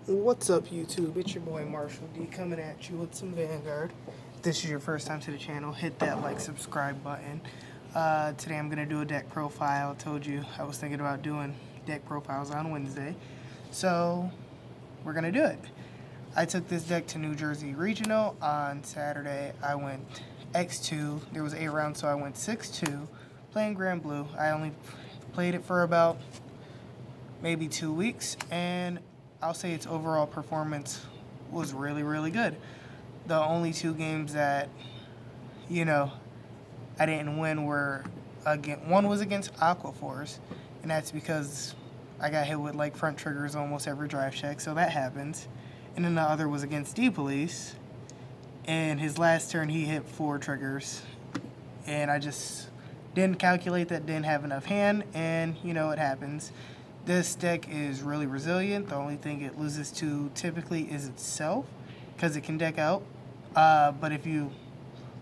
What's up, YouTube? It's your boy Marshall D coming at you with some Vanguard. If this is your first time to the channel, hit that like, subscribe button. Today I'm going to do a deck profile. I told you I was thinking about doing deck profiles on Wednesday. So, we're going to do it. I took this deck to New Jersey Regional on Saturday. I went X2. There was 8 rounds, so I went 6-2 playing granblue. I only played it for about maybe 2 weeks, and I'll say its overall performance was really, really good. The only 2 games that, I didn't win were, one was against Aquaforce, and that's because I got hit with like front triggers almost every drive check, so that happens. And then the other was against D-Police, and his last turn he hit 4 triggers, and I just didn't calculate that, didn't have enough hand, and it happens. This deck is really resilient. The only thing it loses to typically is itself, because it can deck out. But if you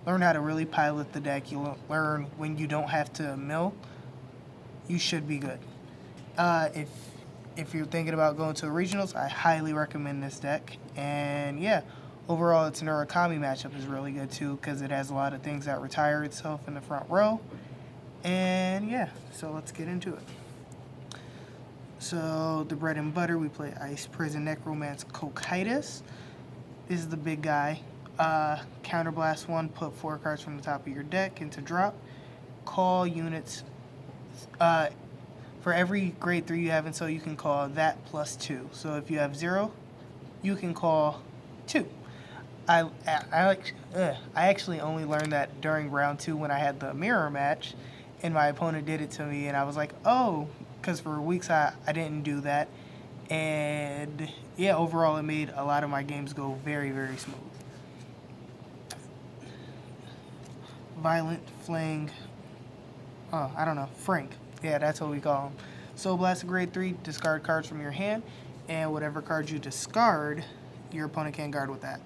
learn how to really pilot the deck, you'll learn when you don't have to mill, you should be good. If you're thinking about going to regionals, I highly recommend this deck. And yeah, overall its Murakami matchup is really good too, because it has a lot of things that retire itself in the front row. And yeah, so let's get into it. So, the bread and butter, we play Ice Prison, Necromance, Cocytus. This is the big guy. Counterblast 1, put 4 cards from the top of your deck into drop. Call units. For every grade 3 you have, and so you can call that plus 2. So if you have 0, you can call 2. I actually only learned that during round 2 when I had the mirror match, and my opponent did it to me, and I was like, oh, because for weeks I didn't do that. And yeah, overall it made a lot of my games go very, very smooth. Violent Flang, Frank. Yeah, that's what we call him. Soul Blast grade 3, discard cards from your hand, and whatever cards you discard, your opponent can't guard with that.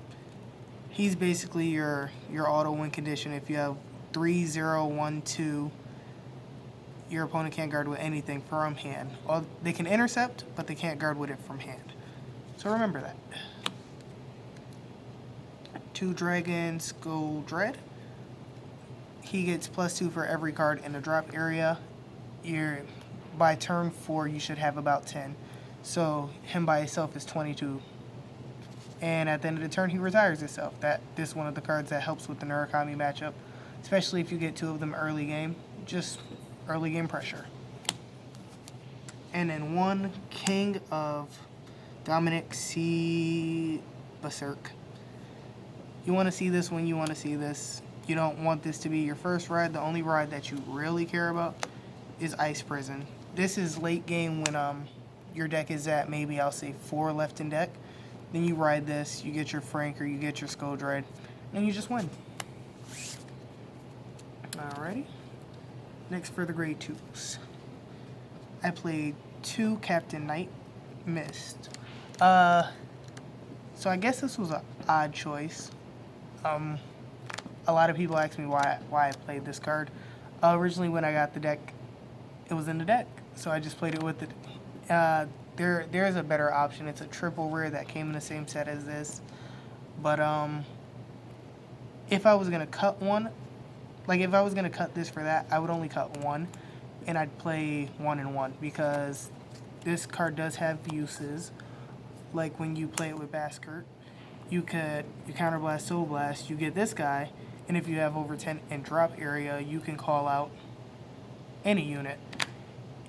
He's basically your auto win condition. If you have 3, 0, 1, 2, your opponent can't guard with anything from hand. They can intercept, but they can't guard with it from hand. So remember that. 2 dragons, go Dread. He gets +2 for every card in the drop area. By turn 4, you should have about 10. So him by himself is 22. And at the end of the turn, he retires himself. This is one of the cards that helps with the Murakami matchup, especially if you get 2 of them early game. Just early game pressure. And then 1 King of Dominic C. Berserk. You want to see this when you want to see this. You don't want this to be your first ride. The only ride that you really care about is Ice Prison. This is late game when your deck is at maybe, I'll say, 4 left in deck. Then you ride this, you get your Frank or you get your Skull Dread, and you just win. Alrighty. Next for the grade 2s. I played 2 Captain Knight, missed. So I guess this was an odd choice. A lot of people ask me why I played this card. Originally when I got the deck, it was in the deck, so I just played it with it. There's a better option. It's a triple rare that came in the same set as this. But if I was gonna cut one, like if I was gonna cut this for that, I would only cut 1, and I'd play 1 and 1, because this card does have uses. Like when you play it with Baskert, you counterblast, Soul Blast, you get this guy, and if you have over 10 in drop area, you can call out any unit.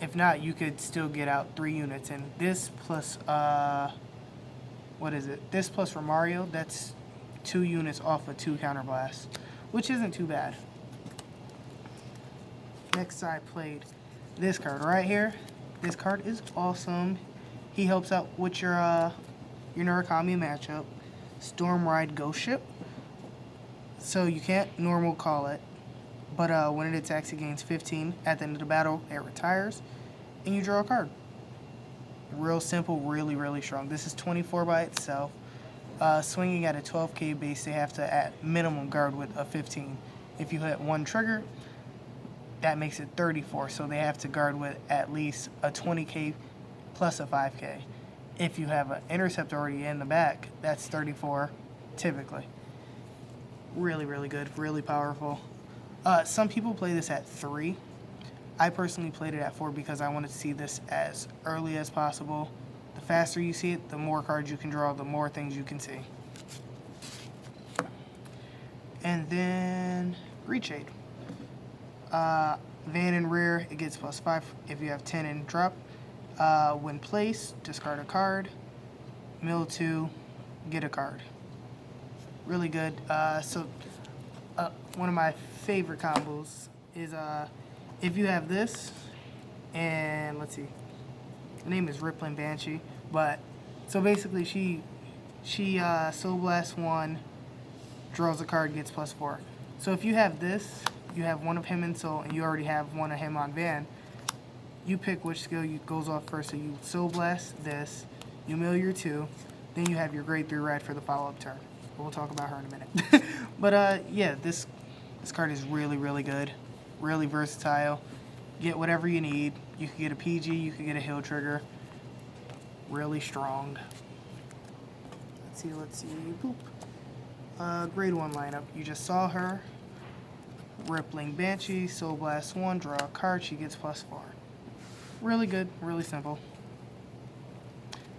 If not, you could still get out 3 units, and this plus this plus Romario, that's 2 units off of 2 counterblasts, which isn't too bad. Next I played this card right here. This card is awesome. He helps out with your Murakami matchup. Storm Ride Ghost Ship. So you can't normal call it, but when it attacks, it gains 15. At the end of the battle, it retires, and you draw a card. Real simple, really, really strong. This is 24 by itself. Swinging at a 12k base, they have to at minimum guard with a 15. If you hit 1 trigger, that makes it 34, so they have to guard with at least a 20k plus a 5k. If you have an intercept already in the back, that's 34, typically. Really, really good, really powerful. Some people play this at 3. I personally played it at 4 because I wanted to see this as early as possible. The faster you see it, the more cards you can draw, the more things you can see. And then Reach Aid. Van and rear, it gets +5 if you have 10 in drop. When placed, discard a card. Mill 2, get a card. Really good. One of my favorite combos is if you have this, and let's see, the name is Rippling Banshee, but so basically she Soul Blast 1, draws a card, gets +4. So if you have this, you have one of him in Soul, and you already have one of him on Van, you pick which skill goes off first. So you Soul Blast this, you mill your 2, then you have your grade 3 ride for the follow-up turn. We'll talk about her in a minute. But yeah, this card is really, really good, really versatile. Get whatever you need. You can get a PG, you can get a heal trigger. Really strong. Let's see. Boop. Grade 1 lineup. You just saw her. Rippling Banshee, Soul Blast 1, draw a card, she gets +4. Really good, really simple.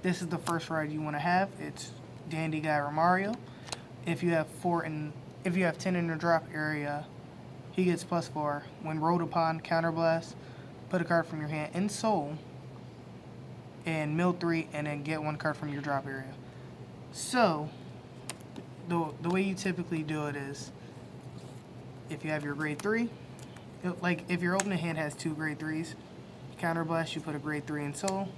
This is the first ride you want to have. It's Dandy Guy Romario. If you have 10 in your drop area, he gets +4. When rolled upon, counterblast, put a card from your hand in Soul, and mill 3, and then get 1 card from your drop area. So, the way you typically do it is, if you have your grade 3, like if your opening hand has 2 grade 3s, counterblast, you put a grade 3 in Soul.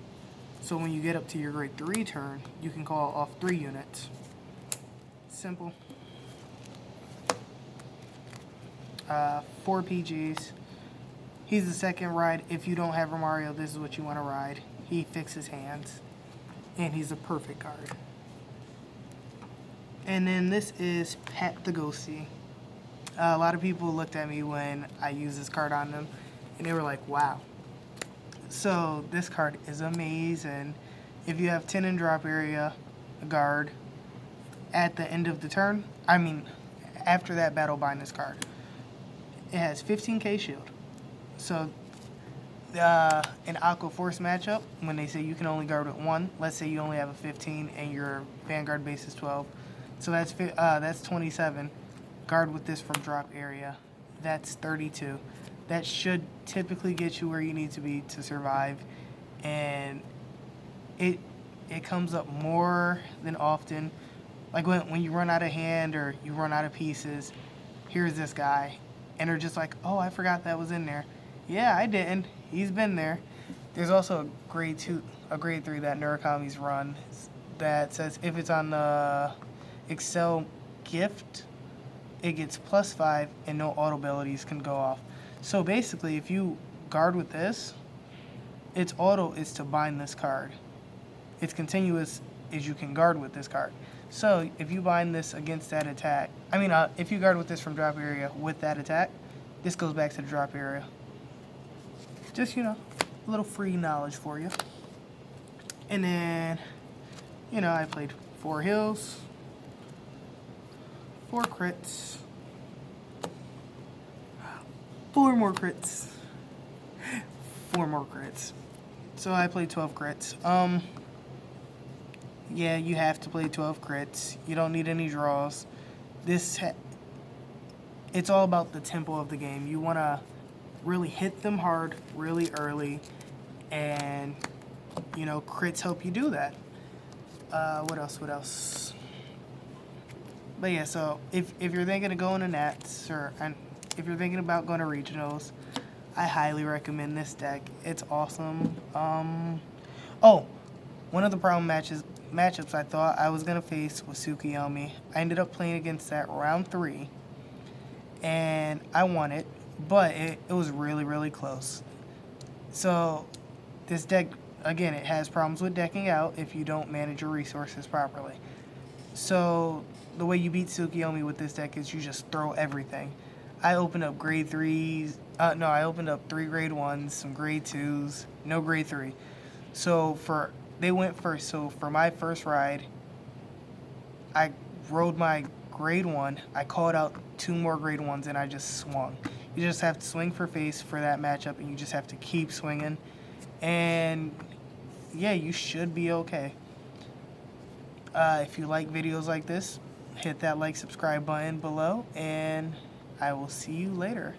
So when you get up to your grade 3 turn, you can call off 3 units. Simple. 4 PGs. He's the second ride. If you don't have Romario, this is what you want to ride. He fixes hands, and he's a perfect card. And then this is Pat the Ghosty. A lot of people looked at me when I used this card on them, and they were like, wow. So this card is amazing. If you have 10 in drop area, a guard, at the end of the turn, after that battle bind this card, it has 15k shield. So an Aqua Force matchup, when they say you can only guard with 1, let's say you only have a 15 and your Vanguard base is 12, so that's 27. Guard with this from drop area, that's 32. That should typically get you where you need to be to survive, and it comes up more than often. Like when you run out of hand or you run out of pieces, here's this guy, and they're just like, oh, I forgot that was in there. Yeah, I didn't. He's been there. There's also a grade 3 that Neurocomies run that says if it's on the Excel gift, it gets +5 and no auto abilities can go off. So basically, if you guard with this, its auto is to bind this card. Its continuous is you can guard with this card. So if you bind this against that attack, if you guard with this from drop area with that attack, this goes back to the drop area. Just, a little free knowledge for you. And then, I played 4 heals, 4 crits, 4 more crits, 4 more crits. So I played 12 crits. Yeah, you have to play 12 crits. You don't need any draws. It's all about the tempo of the game. You want to really hit them hard, really early, and, crits help you do that. What else? But yeah, so if you're thinking of going to Nats, and if you're thinking about going to regionals, I highly recommend this deck. It's awesome. One of the problem matchups I thought I was going to face was Tsukiyomi. I ended up playing against that round 3, and I won it, but it was really, really close. So this deck, again, it has problems with decking out if you don't manage your resources properly. So the way you beat Tsukiyomi with this deck is you just throw everything. I opened up grade 3s. I opened up 3 grade 1s, some grade 2s, no grade 3. So for they went first. So for my first ride, I rode my grade 1. I called out 2 more grade 1s, and I just swung. You just have to swing for face for that matchup, and you just have to keep swinging. And yeah, you should be okay. If you like videos like this, hit that like, subscribe button below, and I will see you later.